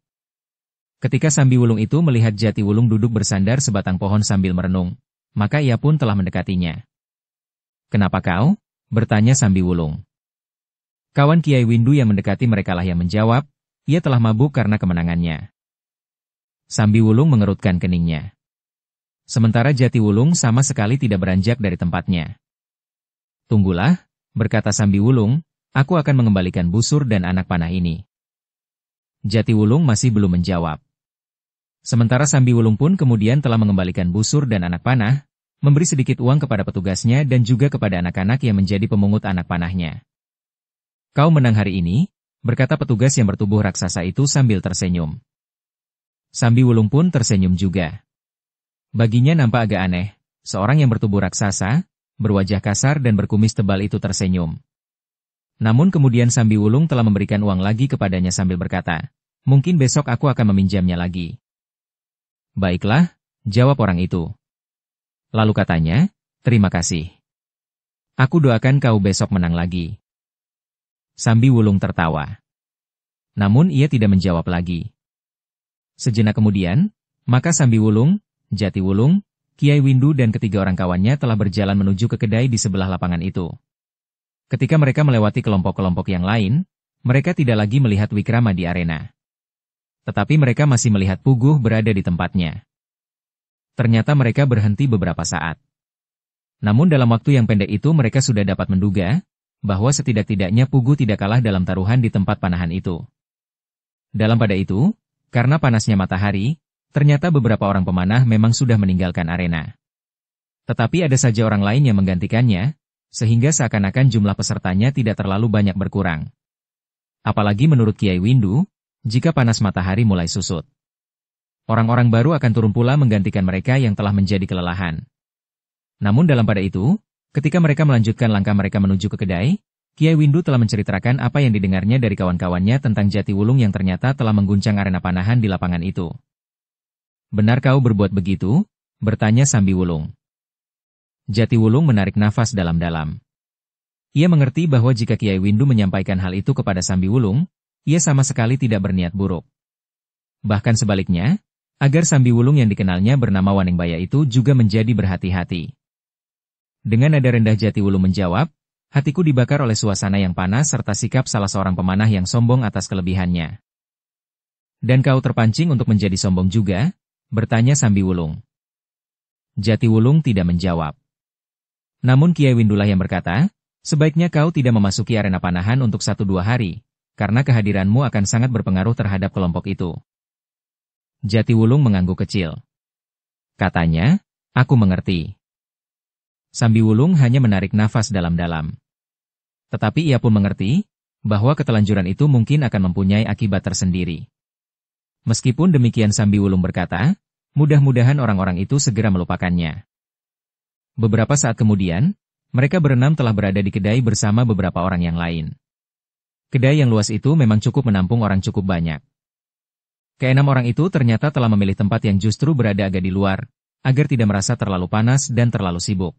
Ketika Sambiwulung itu melihat Jatiwulung duduk bersandar sebatang pohon sambil merenung, maka ia pun telah mendekatinya. "Kenapa kau?" bertanya Sambiwulung. Kawan Kiai Windu yang mendekati merekalah yang menjawab, ia telah mabuk karena kemenangannya. Sambiwulung mengerutkan keningnya. Sementara Jatiwulung sama sekali tidak beranjak dari tempatnya. "Tunggulah," berkata Sambiwulung, "aku akan mengembalikan busur dan anak panah ini." Jatiwulung masih belum menjawab. Sementara Sambiwulung pun kemudian telah mengembalikan busur dan anak panah, memberi sedikit uang kepada petugasnya dan juga kepada anak-anak yang menjadi pemungut anak panahnya. "Kau menang hari ini," berkata petugas yang bertubuh raksasa itu sambil tersenyum. Sambiwulung pun tersenyum juga. Baginya nampak agak aneh, seorang yang bertubuh raksasa, berwajah kasar dan berkumis tebal itu tersenyum. Namun kemudian Sambiwulung telah memberikan uang lagi kepadanya sambil berkata, "Mungkin besok aku akan meminjamnya lagi." "Baiklah," jawab orang itu. Lalu katanya, "Terima kasih. Aku doakan kau besok menang lagi." Sambiwulung tertawa. Namun ia tidak menjawab lagi. Sejenak kemudian, Maka Sambi Wulung, Jati Wulung, Kiai Windu dan ketiga orang kawannya telah berjalan menuju ke kedai di sebelah lapangan itu. Ketika mereka melewati kelompok-kelompok yang lain, mereka tidak lagi melihat Wikrama di arena. Tetapi mereka masih melihat Puguh berada di tempatnya. Ternyata mereka berhenti beberapa saat. Namun dalam waktu yang pendek itu mereka sudah dapat menduga bahwa setidak-tidaknya Puguh tidak kalah dalam taruhan di tempat panahan itu. Dalam pada itu, karena panasnya matahari, ternyata beberapa orang pemanah memang sudah meninggalkan arena. Tetapi ada saja orang lain yang menggantikannya, sehingga seakan-akan jumlah pesertanya tidak terlalu banyak berkurang. Apalagi menurut Kiai Windu, jika panas matahari mulai susut, orang-orang baru akan turun pula menggantikan mereka yang telah menjadi kelelahan. Namun dalam pada itu, ketika mereka melanjutkan langkah mereka menuju ke kedai, Kiai Windu telah menceritakan apa yang didengarnya dari kawan-kawannya tentang Jati Wulung yang ternyata telah mengguncang arena panahan di lapangan itu. "Benar kau berbuat begitu?" bertanya Sambi Wulung. Jati Wulung menarik nafas dalam-dalam. Ia mengerti bahwa jika Kiai Windu menyampaikan hal itu kepada Sambi Wulung, ia sama sekali tidak berniat buruk. Bahkan sebaliknya, agar Sambi Wulung yang dikenalnya bernama Waningbaya itu juga menjadi berhati-hati. Dengan nada rendah Jati Wulung menjawab, "Hatiku dibakar oleh suasana yang panas serta sikap salah seorang pemanah yang sombong atas kelebihannya." "Dan kau terpancing untuk menjadi sombong juga?" bertanya Sambi Wulung. Jati Wulung tidak menjawab. Namun Kiai Windulah yang berkata, "Sebaiknya kau tidak memasuki arena panahan untuk 1-2 hari, karena kehadiranmu akan sangat berpengaruh terhadap kelompok itu." Jati Wulung mengangguk kecil. Katanya, "Aku mengerti." Sambi Wulung hanya menarik nafas dalam-dalam. Tetapi ia pun mengerti bahwa ketelanjuran itu mungkin akan mempunyai akibat tersendiri. Meskipun demikian Sambi Wulung berkata, mudah-mudahan orang-orang itu segera melupakannya. Beberapa saat kemudian, mereka berenam telah berada di kedai bersama beberapa orang yang lain. Kedai yang luas itu memang cukup menampung orang cukup banyak. Keenam orang itu ternyata telah memilih tempat yang justru berada agak di luar, agar tidak merasa terlalu panas dan terlalu sibuk.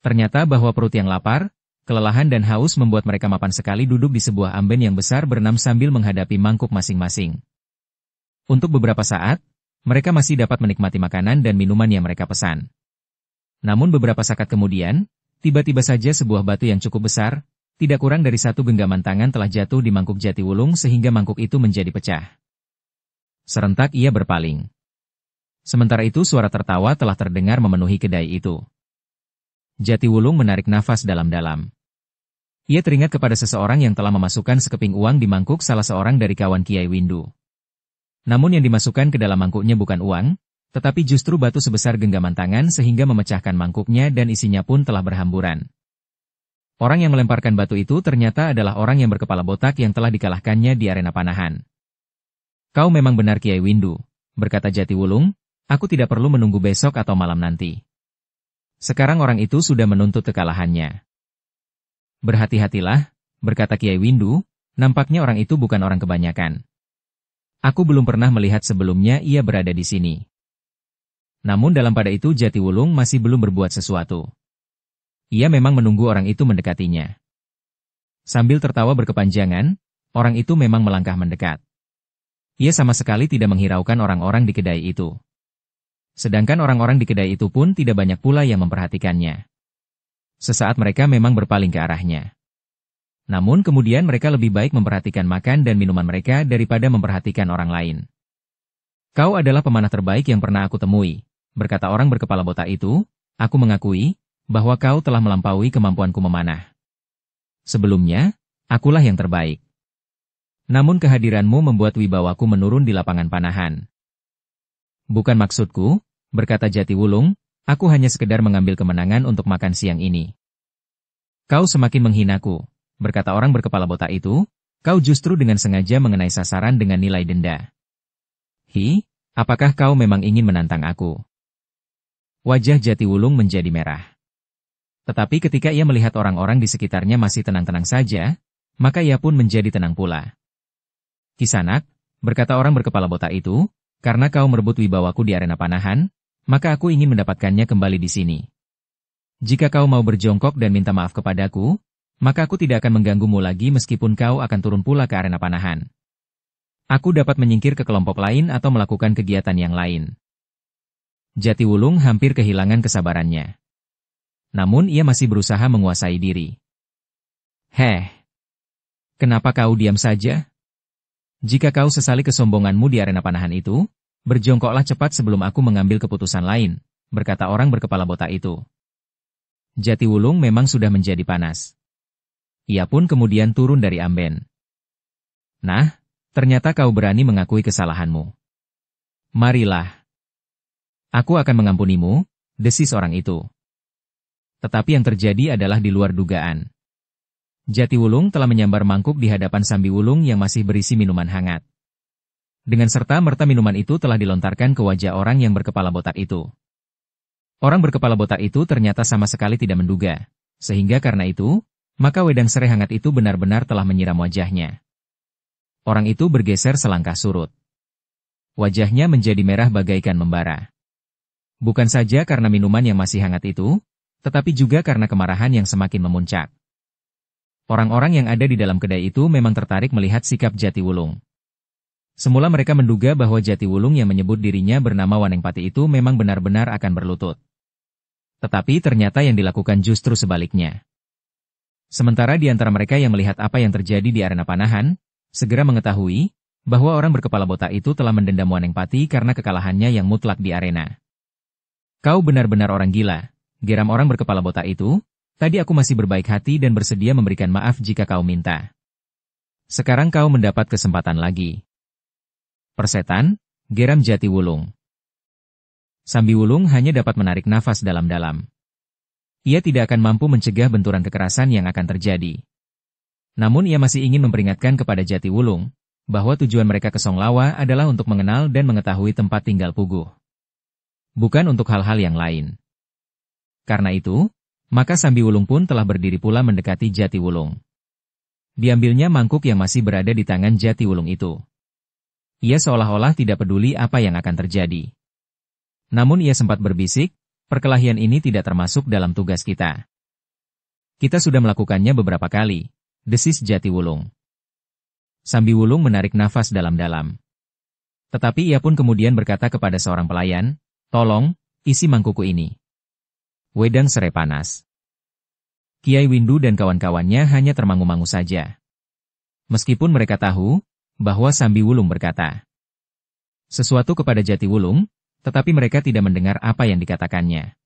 Ternyata bahwa perut yang lapar, kelelahan dan haus membuat mereka mapan sekali duduk di sebuah amben yang besar berenam sambil menghadapi mangkuk masing-masing. Untuk beberapa saat, mereka masih dapat menikmati makanan dan minuman yang mereka pesan. Namun beberapa saat kemudian, tiba-tiba saja sebuah batu yang cukup besar, tidak kurang dari 1 genggaman tangan telah jatuh di mangkuk Jati Wulung sehingga mangkuk itu menjadi pecah. Serentak ia berpaling. Sementara itu suara tertawa telah terdengar memenuhi kedai itu. Jati Wulung menarik nafas dalam-dalam. Ia teringat kepada seseorang yang telah memasukkan sekeping uang di mangkuk salah seorang dari kawan Kiai Windu. Namun yang dimasukkan ke dalam mangkuknya bukan uang, tetapi justru batu sebesar genggaman tangan sehingga memecahkan mangkuknya dan isinya pun telah berhamburan. Orang yang melemparkan batu itu ternyata adalah orang yang berkepala botak yang telah dikalahkannya di arena panahan. "Kau memang benar Kiai Windu," berkata Jati Wulung, "aku tidak perlu menunggu besok atau malam nanti. Sekarang orang itu sudah menuntut kekalahannya." "Berhati-hatilah," berkata Kiai Windu, "nampaknya orang itu bukan orang kebanyakan. Aku belum pernah melihat sebelumnya ia berada di sini." Namun dalam pada itu Jati Wulung masih belum berbuat sesuatu. Ia memang menunggu orang itu mendekatinya. Sambil tertawa berkepanjangan, orang itu memang melangkah mendekat. Ia sama sekali tidak menghiraukan orang-orang di kedai itu. Sedangkan orang-orang di kedai itu pun tidak banyak pula yang memperhatikannya. Sesaat mereka memang berpaling ke arahnya. Namun kemudian mereka lebih baik memperhatikan makan dan minuman mereka daripada memperhatikan orang lain. "Kau adalah pemanah terbaik yang pernah aku temui," berkata orang berkepala botak itu. "Aku mengakui bahwa kau telah melampaui kemampuanku memanah. Sebelumnya, akulah yang terbaik. Namun kehadiranmu membuat wibawaku menurun di lapangan panahan." "Bukan maksudku," berkata Jati Wulung, "aku hanya sekedar mengambil kemenangan untuk makan siang ini." "Kau semakin menghinaku," berkata orang berkepala botak itu, "kau justru dengan sengaja mengenai sasaran dengan nilai denda. Hi, apakah kau memang ingin menantang aku?" Wajah Jati Wulung menjadi merah. Tetapi ketika ia melihat orang-orang di sekitarnya masih tenang-tenang saja, maka ia pun menjadi tenang pula. "Kisanak," berkata orang berkepala botak itu, "karena kau merebut wibawaku di arena panahan, maka aku ingin mendapatkannya kembali di sini. Jika kau mau berjongkok dan minta maaf kepadaku, maka aku tidak akan mengganggumu lagi meskipun kau akan turun pula ke arena panahan." Aku dapat menyingkir ke kelompok lain atau melakukan kegiatan yang lain. Jatiwulung hampir kehilangan kesabarannya. Namun ia masih berusaha menguasai diri. Heh, kenapa kau diam saja? Jika kau sesali kesombonganmu di arena panahan itu, berjongkoklah cepat sebelum aku mengambil keputusan lain, berkata orang berkepala botak itu. Jatiwulung memang sudah menjadi panas. Ia pun kemudian turun dari amben. Nah, ternyata kau berani mengakui kesalahanmu. Marilah. Aku akan mengampunimu, desis orang itu. Tetapi yang terjadi adalah di luar dugaan. Jatiwulung telah menyambar mangkuk di hadapan Sambiwulung yang masih berisi minuman hangat. Dengan serta-merta minuman itu telah dilontarkan ke wajah orang yang berkepala botak itu. Orang berkepala botak itu ternyata sama sekali tidak menduga, sehingga karena itu, maka wedang serai hangat itu benar-benar telah menyiram wajahnya. Orang itu bergeser selangkah surut. Wajahnya menjadi merah bagaikan membara. Bukan saja karena minuman yang masih hangat itu, tetapi juga karena kemarahan yang semakin memuncak. Orang-orang yang ada di dalam kedai itu memang tertarik melihat sikap Jatiwulung. Semula mereka menduga bahwa Jatiwulung yang menyebut dirinya bernama Wanengpati itu memang benar-benar akan berlutut. Tetapi ternyata yang dilakukan justru sebaliknya. Sementara di antara mereka yang melihat apa yang terjadi di arena panahan, segera mengetahui bahwa orang berkepala botak itu telah mendendam Wanengpati karena kekalahannya yang mutlak di arena. Kau benar-benar orang gila, geram orang berkepala botak itu. Tadi aku masih berbaik hati dan bersedia memberikan maaf jika kau minta. Sekarang kau mendapat kesempatan lagi. Persetan, geram Jatiwulung. Sambiwulung hanya dapat menarik nafas dalam-dalam. Ia tidak akan mampu mencegah benturan kekerasan yang akan terjadi. Namun ia masih ingin memperingatkan kepada Jatiwulung, bahwa tujuan mereka ke Songlawa adalah untuk mengenal dan mengetahui tempat tinggal Puguh. Bukan untuk hal-hal yang lain. Karena itu, maka Sambiwulung pun telah berdiri pula mendekati Jatiwulung. Diambilnya mangkuk yang masih berada di tangan Jatiwulung itu. Ia seolah-olah tidak peduli apa yang akan terjadi. Namun ia sempat berbisik, perkelahian ini tidak termasuk dalam tugas kita. Kita sudah melakukannya beberapa kali, desis Jatiwulung. Sambiwulung menarik nafas dalam-dalam. Tetapi ia pun kemudian berkata kepada seorang pelayan, tolong, isi mangkukku ini. Wedang serai panas. Kiai Windu dan kawan-kawannya hanya termangu-mangu saja. Meskipun mereka tahu bahwa Sambiwulung berkata sesuatu kepada Jatiwulung, tetapi mereka tidak mendengar apa yang dikatakannya.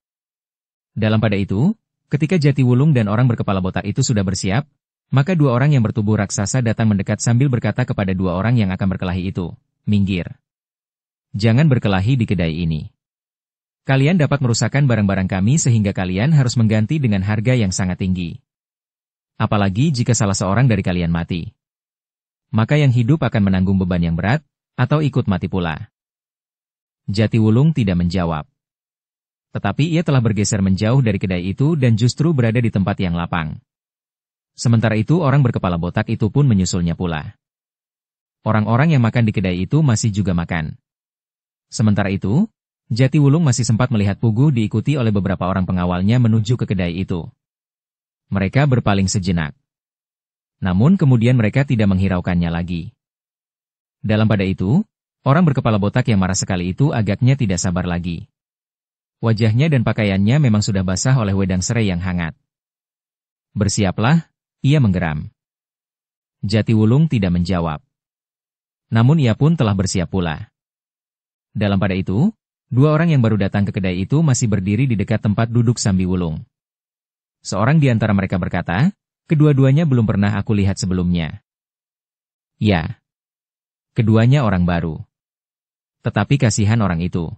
Dalam pada itu, ketika Jatiwulung dan orang berkepala botak itu sudah bersiap, maka dua orang yang bertubuh raksasa datang mendekat sambil berkata kepada dua orang yang akan berkelahi itu, minggir. Jangan berkelahi di kedai ini. Kalian dapat merusakkan barang-barang kami sehingga kalian harus mengganti dengan harga yang sangat tinggi. Apalagi jika salah seorang dari kalian mati. Maka yang hidup akan menanggung beban yang berat, atau ikut mati pula. Jatiwulung tidak menjawab. Tetapi ia telah bergeser menjauh dari kedai itu dan justru berada di tempat yang lapang. Sementara itu orang berkepala botak itu pun menyusulnya pula. Orang-orang yang makan di kedai itu masih juga makan. Sementara itu, Jatiwulung masih sempat melihat Puguh diikuti oleh beberapa orang pengawalnya menuju ke kedai itu. Mereka berpaling sejenak. Namun kemudian mereka tidak menghiraukannya lagi. Dalam pada itu, orang berkepala botak yang marah sekali itu agaknya tidak sabar lagi. Wajahnya dan pakaiannya memang sudah basah oleh wedang serai yang hangat. Bersiaplah, ia menggeram. Jatiwulung tidak menjawab. Namun ia pun telah bersiap pula. Dalam pada itu, dua orang yang baru datang ke kedai itu masih berdiri di dekat tempat duduk Sambiwulung. Seorang di antara mereka berkata, kedua-duanya belum pernah aku lihat sebelumnya. Ya. Keduanya orang baru. Tetapi kasihan orang itu.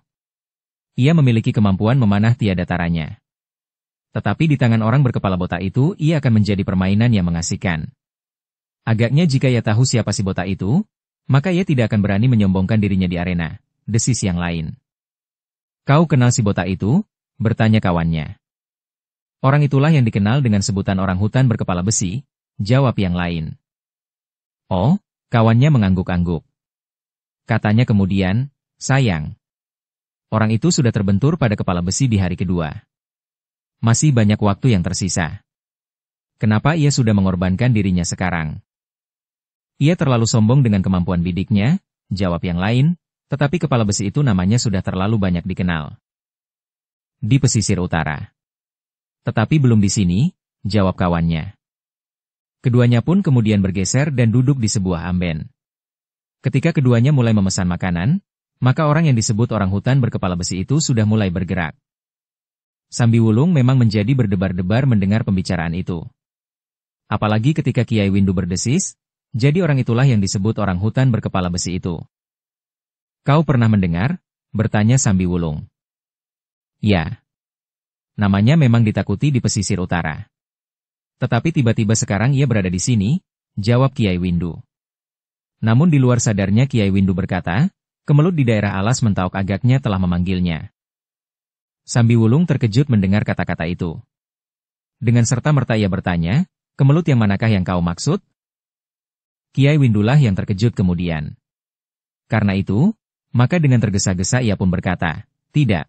Ia memiliki kemampuan memanah tiada taranya. Tetapi di tangan orang berkepala botak itu, ia akan menjadi permainan yang mengasihkan. Agaknya jika ia tahu siapa si botak itu, maka ia tidak akan berani menyombongkan dirinya di arena, desis yang lain. Kau kenal si botak itu? Bertanya kawannya. Orang itulah yang dikenal dengan sebutan orang hutan berkepala besi, jawab yang lain. Oh, kawannya mengangguk-angguk. Katanya kemudian, sayang. Orang itu sudah terbentur pada kepala besi di hari kedua. Masih banyak waktu yang tersisa. Kenapa ia sudah mengorbankan dirinya sekarang? Ia terlalu sombong dengan kemampuan bidiknya, jawab yang lain, tetapi kepala besi itu namanya sudah terlalu banyak dikenal. Di pesisir utara. Tetapi belum di sini, jawab kawannya. Keduanya pun kemudian bergeser dan duduk di sebuah amben. Ketika keduanya mulai memesan makanan, maka orang yang disebut orang hutan berkepala besi itu sudah mulai bergerak. Sambiwulung memang menjadi berdebar-debar mendengar pembicaraan itu. Apalagi ketika Kiai Windu berdesis, jadi orang itulah yang disebut orang hutan berkepala besi itu. Kau pernah mendengar? Bertanya Sambiwulung. Ya. Namanya memang ditakuti di pesisir utara. Tetapi tiba-tiba sekarang ia berada di sini, jawab Kiai Windu. Namun di luar sadarnya Kiai Windu berkata, kemelut di daerah alas Mentauk agaknya telah memanggilnya. Sambiwulung terkejut mendengar kata-kata itu. Dengan serta-merta ia bertanya, kemelut yang manakah yang kau maksud? Kiai Windulah yang terkejut kemudian. Karena itu, maka dengan tergesa-gesa ia pun berkata, tidak.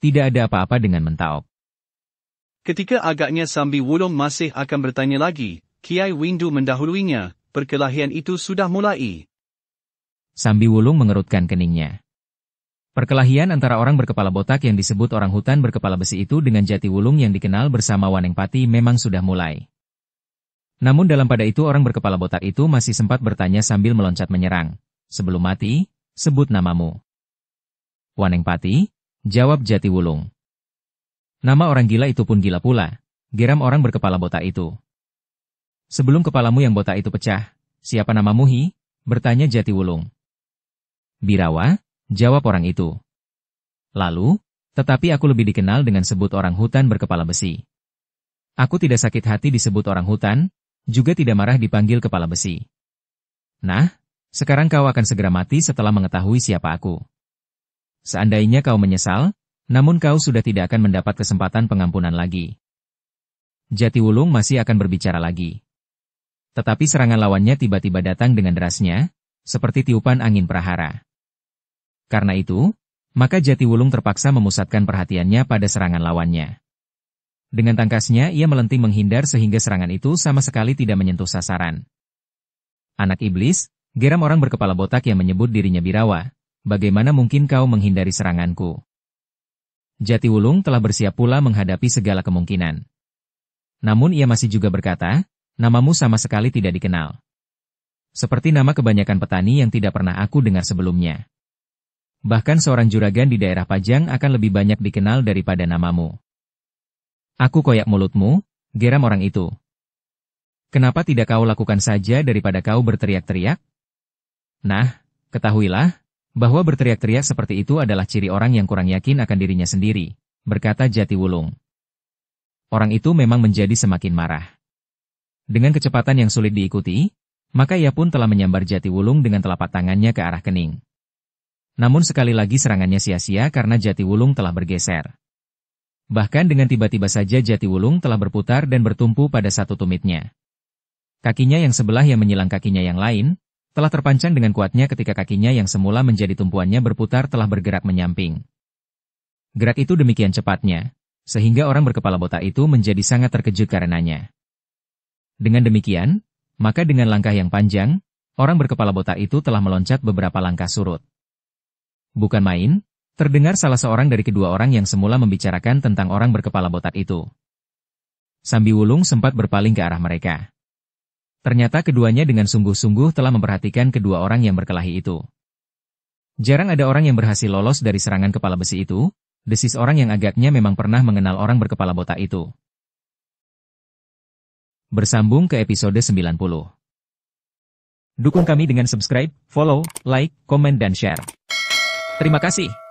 Tidak ada apa-apa dengan Mentauk. Ketika agaknya Sambiwulung masih akan bertanya lagi, Kiai Windu mendahuluinya, perkelahian itu sudah mulai. Sambiwulung mengerutkan keningnya. Perkelahian antara orang berkepala botak yang disebut orang hutan berkepala besi itu dengan Jatiwulung yang dikenal bersama Wanengpati memang sudah mulai. Namun dalam pada itu orang berkepala botak itu masih sempat bertanya sambil meloncat menyerang. Sebelum mati, sebut namamu. Wanengpati, jawab Jatiwulung. Nama orang gila itu pun gila pula, geram orang berkepala botak itu. Sebelum kepalamu yang botak itu pecah, siapa namamu hi? Bertanya Jatiwulung. Birawa, jawab orang itu. Lalu, tetapi aku lebih dikenal dengan sebut orang hutan berkepala besi. Aku tidak sakit hati disebut orang hutan, juga tidak marah dipanggil kepala besi. Nah, sekarang kau akan segera mati setelah mengetahui siapa aku. Seandainya kau menyesal, namun kau sudah tidak akan mendapat kesempatan pengampunan lagi. Jatiwulung masih akan berbicara lagi. Tetapi serangan lawannya tiba-tiba datang dengan derasnya, seperti tiupan angin prahara. Karena itu, maka Jatiwulung terpaksa memusatkan perhatiannya pada serangan lawannya. Dengan tangkasnya ia melenting menghindar sehingga serangan itu sama sekali tidak menyentuh sasaran. Anak iblis, geram orang berkepala botak yang menyebut dirinya Birawa, bagaimana mungkin kau menghindari seranganku? Jatiwulung telah bersiap pula menghadapi segala kemungkinan. Namun ia masih juga berkata, namamu sama sekali tidak dikenal. Seperti nama kebanyakan petani yang tidak pernah aku dengar sebelumnya. Bahkan seorang juragan di daerah Pajang akan lebih banyak dikenal daripada namamu. Aku koyak mulutmu, geram orang itu. Kenapa tidak kau lakukan saja daripada kau berteriak-teriak? Nah, ketahuilah, bahwa berteriak-teriak seperti itu adalah ciri orang yang kurang yakin akan dirinya sendiri, berkata Jatiwulung. Orang itu memang menjadi semakin marah. Dengan kecepatan yang sulit diikuti, maka ia pun telah menyambar Jatiwulung dengan telapak tangannya ke arah kening. Namun sekali lagi serangannya sia-sia karena Jatiwulung telah bergeser. Bahkan dengan tiba-tiba saja Jatiwulung telah berputar dan bertumpu pada satu tumitnya. Kakinya yang sebelah yang menyilang kakinya yang lain, telah terpancang dengan kuatnya ketika kakinya yang semula menjadi tumpuannya berputar telah bergerak menyamping. Gerak itu demikian cepatnya, sehingga orang berkepala botak itu menjadi sangat terkejut karenanya. Dengan demikian, maka dengan langkah yang panjang, orang berkepala botak itu telah meloncat beberapa langkah surut. Bukan main, terdengar salah seorang dari kedua orang yang semula membicarakan tentang orang berkepala botak itu. Sambiwulung sempat berpaling ke arah mereka. Ternyata keduanya dengan sungguh-sungguh telah memperhatikan kedua orang yang berkelahi itu. Jarang ada orang yang berhasil lolos dari serangan kepala besi itu, desis orang yang agaknya memang pernah mengenal orang berkepala botak itu. Bersambung ke episode 90. Dukung kami dengan subscribe, follow, like, komen dan share. Terima kasih.